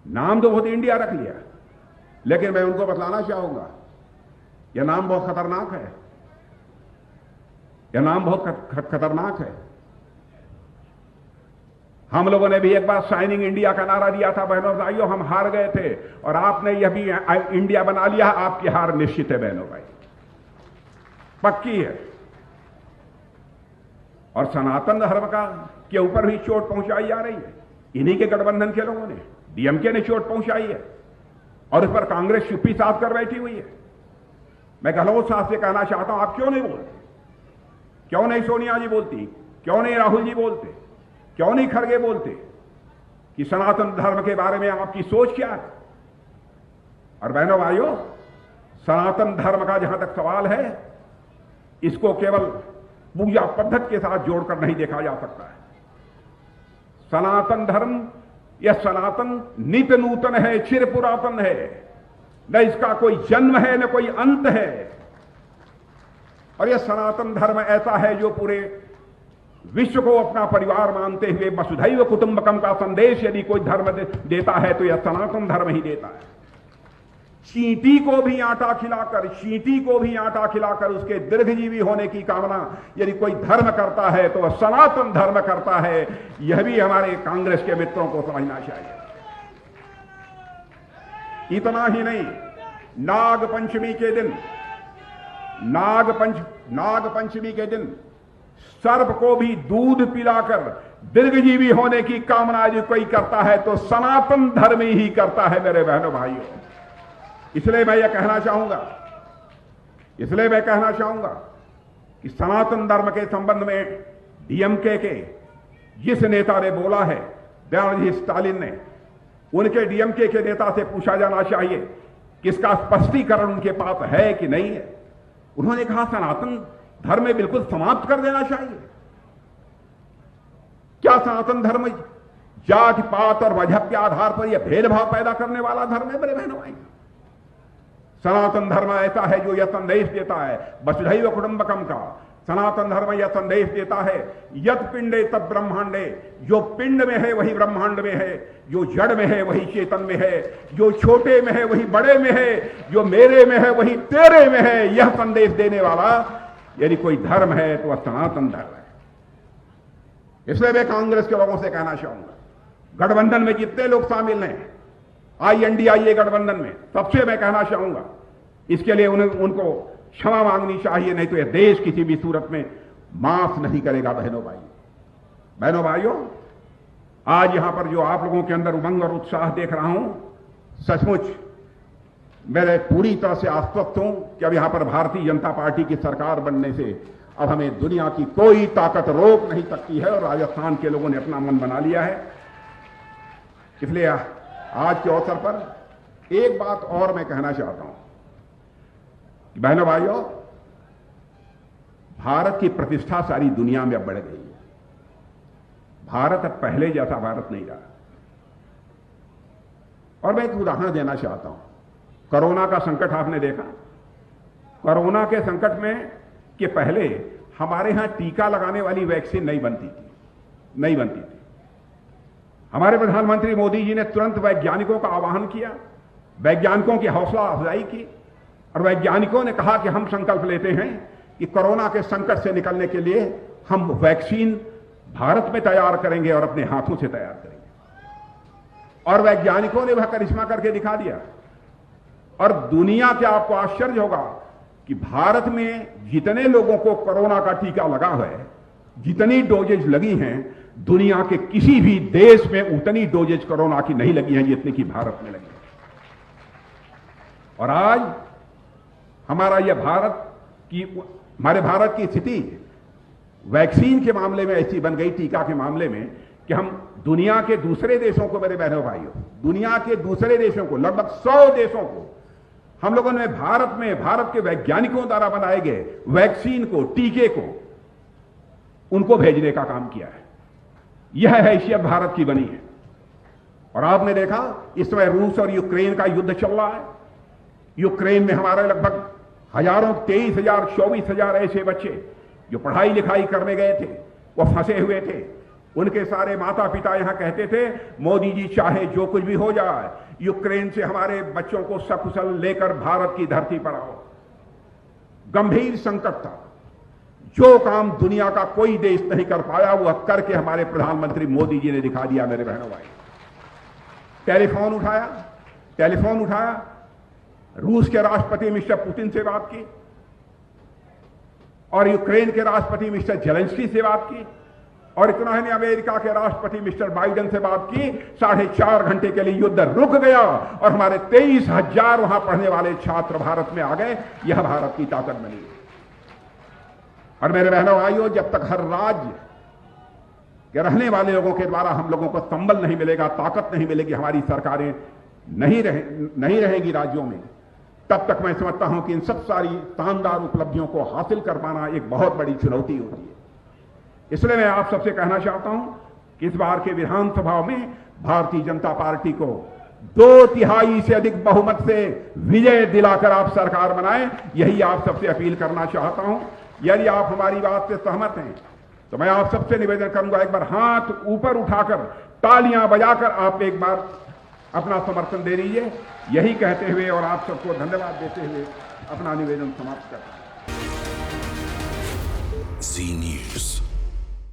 नाम तो बहुत इंडिया रख लिया, लेकिन मैं उनको बतलाना चाहूंगा यह नाम बहुत खतरनाक है, यह नाम बहुत खतरनाक है। हम लोगों ने भी एक बार शाइनिंग इंडिया का नारा दिया था बहनों भाइयों, हम हार गए थे, और आपने यह भी इंडिया बना लिया। आपकी हार निश्चित है बहनों भाई, पक्की है। और सनातन धर्म का के ऊपर भी चोट पहुंचाई जा रही है। इन्हीं के गठबंधन के लोगों ने, डीएमके ने चोट पहुंचाई है, और इस पर कांग्रेस चुप्पी साफ कर बैठी हुई है। मैं गहलोत साहब से कहना चाहता हूं, आप क्यों नहीं बोलते? क्यों नहीं सोनिया जी बोलती? क्यों नहीं राहुल जी बोलते? क्यों नहीं खड़गे बोलते कि सनातन धर्म के बारे में आपकी सोच क्या है? और बहनों भाइयों, सनातन धर्म का जहां तक सवाल है, इसको केवल पूजा पद्धति के साथ जोड़कर नहीं देखा जा सकता है। सनातन धर्म, यह सनातन नित्य नूतन है, चिर पुरातन है, न इसका कोई जन्म है न कोई अंत है। और यह सनातन धर्म ऐसा है जो पूरे विश्व को अपना परिवार मानते हुए वसुधैव कुटुंबकम का संदेश यदि कोई धर्म देता है तो यह सनातन धर्म ही देता है। चींटी को भी आटा खिलाकर उसके दीर्घजीवी होने की कामना यदि कोई धर्म करता है तो वह सनातन धर्म करता है। यह भी हमारे कांग्रेस के मित्रों को समझना चाहिए। इतना ही नहीं, नागपंचमी के दिन सर्प को भी दूध पिलाकर दीर्घजीवी होने की कामना यदि कोई करता है तो सनातन धर्म ही करता है मेरे बहनों भाइयों। इसलिए मैं कहना चाहूंगा कि सनातन धर्म के संबंध में डीएमके के जिस नेता ने बोला है, दयानिधि स्टालिन ने, उनके डीएमके के नेता से पूछा जाना चाहिए कि इसका स्पष्टीकरण उनके पास है कि नहीं है। उन्होंने कहा सनातन धर्म में बिल्कुल समाप्त कर देना चाहिए। क्या सनातन धर्म जाति पात और मजहब के आधार पर यह भेदभाव पैदा करने वाला धर्म है मेरे बहनों भाई? सनातन धर्म ऐसा है जो यह संदेश देता है वसुधैव कुटुंबकम का। सनातन धर्म यह संदेश देता है यत पिंडे तद ब्रह्मांडे, जो पिंड में है वही ब्रह्मांड में है, जो जड़ में है वही चेतन में है, जो छोटे में है वही बड़े में है, जो मेरे में है वही तेरे में है। यह संदेश देने वाला यदि कोई धर्म है तो वह सनातन धर्म है। इसलिए मैं कांग्रेस के लोगों से कहना चाहूंगा, गठबंधन में जितने लोग शामिल हैं, INDIA गठबंधन में, सबसे मैं कहना चाहूंगा इसके लिए उनको क्षमा मांगनी चाहिए, नहीं तो यह देश किसी भी सूरत में माफ नहीं करेगा। बहनों भाइयों, आज यहां पर जो आप लोगों के अंदर उमंग और उत्साह देख रहा हूं, सचमुच मैं पूरी तरह से आश्वस्त हूं कि अब यहां पर भारतीय जनता पार्टी की सरकार बनने से अब हमें दुनिया की कोई ताकत रोक नहीं सकती है। और राजस्थान के लोगों ने अपना मन बना लिया है। इसलिए आज के अवसर पर एक बात और मैं कहना चाहता हूं कि बहनों भाइयों, भारत की प्रतिष्ठा सारी दुनिया में अब बढ़ गई है। भारत अब पहले जैसा भारत नहीं रहा। और मैं एक उदाहरण देना चाहता हूं। कोरोना का संकट आपने देखा। कोरोना के संकट में के पहले हमारे यहां टीका लगाने वाली वैक्सीन नहीं बनती थी। हमारे प्रधानमंत्री मोदी जी ने तुरंत वैज्ञानिकों का आह्वान किया, वैज्ञानिकों की हौसला अफजाई की, और वैज्ञानिकों ने कहा कि हम संकल्प लेते हैं कि कोरोना के संकट से निकलने के लिए हम वैक्सीन भारत में तैयार करेंगे और अपने हाथों से तैयार करेंगे। और वैज्ञानिकों ने वह करिश्मा करके दिखा दिया। और दुनिया के आपको आश्चर्य होगा कि भारत में जितने लोगों को कोरोना का टीका लगा है, जितनी डोजेज लगी हैं, दुनिया के किसी भी देश में उतनी डोजेज कोरोना की नहीं लगी हैं जितनी की भारत में लगी है। और आज हमारे भारत की स्थिति वैक्सीन के मामले में ऐसी बन गई, टीका के मामले में, कि हम दुनिया के दूसरे देशों को, मेरे बहनों भाइयों, दुनिया के दूसरे देशों को, लगभग 100 देशों को हम लोगों ने भारत के वैज्ञानिकों द्वारा बनाए गए वैक्सीन को, टीके को, उनको भेजने का काम किया है। यह हैसियत भारत की बनी है। और आपने देखा इस समय रूस और यूक्रेन का युद्ध चल रहा है। यूक्रेन में हमारे लगभग हजारों, 23,000, 24,000 ऐसे बच्चे जो पढ़ाई लिखाई करने गए थे, वो फंसे हुए थे। उनके सारे माता पिता यहां कहते थे, मोदी जी चाहे जो कुछ भी हो जाए, यूक्रेन से हमारे बच्चों को सकुशल लेकर भारत की धरती पर आओ। गंभीर संकट था, जो काम दुनिया का कोई देश नहीं कर पाया वो करके हमारे प्रधानमंत्री मोदी जी ने दिखा दिया। मेरे बहनों भाई, टेलीफोन उठाया, रूस के राष्ट्रपति मिस्टर पुतिन से बात की और यूक्रेन के राष्ट्रपति मिस्टर जेलेंस्की से बात की, और इतना ही नहीं, अमेरिका के राष्ट्रपति मिस्टर बाइडेन से बात की। 4.5 घंटे के लिए युद्ध रुक गया और हमारे 23,000 वहां पढ़ने वाले छात्र भारत में आ गए। यह भारत की ताकत बनी। और मेरे बहनों भाइयों, जब तक हर राज्य के रहने वाले लोगों के द्वारा हम लोगों को संबल नहीं मिलेगा, ताकत नहीं मिलेगी, हमारी सरकारें नहीं रहेंगी राज्यों में, तब तक मैं समझता हूं कि इन सब सारी शानदार उपलब्धियों को हासिल कर पाना एक बहुत बड़ी चुनौती होती है। इसलिए मैं आप सबसे कहना चाहता हूं कि इस बार के विधानसभा में भारतीय जनता पार्टी को 2/3 से अधिक बहुमत से विजय दिलाकर आप सरकार बनाएं, यही आप सबसे अपील करना चाहता हूं। यदि आप हमारी बात से सहमत हैं तो मैं आप सबसे निवेदन करूंगा, एक बार हाथ ऊपर उठाकर तालियां बजाकर आप एक बार अपना समर्थन दे दीजिए। यही कहते हुए और आप सबको धन्यवाद देते हुए अपना निवेदन समाप्त करता हूं। जी न्यूज़।